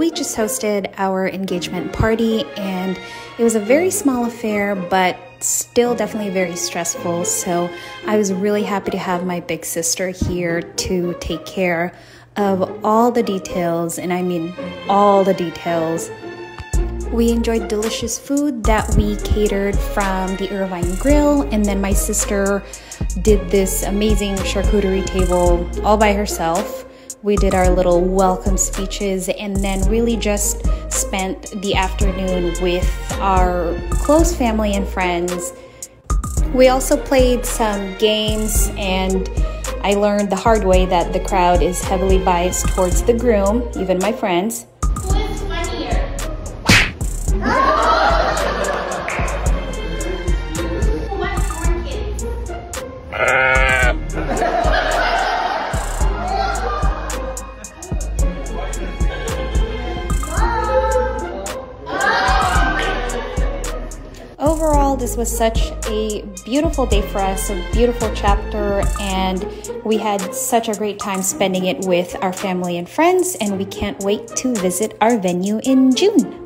we just hosted our engagement party, and it was a very small affair, but still definitely very stressful. So I was really happy to have my big sister here to take care of all the details, and I mean all the details. We enjoyed delicious food that we catered from the Irvine Grill, and then my sister did this amazing charcuterie table all by herself. We did our little welcome speeches and then really just spent the afternoon with our close family and friends. We also played some games, and I learned the hard way that the crowd is heavily biased towards the groom, even my friends. Who is funnier? Who wants more kids? Overall, this was such a beautiful day for us, a beautiful chapter, and we had such a great time spending it with our family and friends, and we can't wait to visit our venue in June.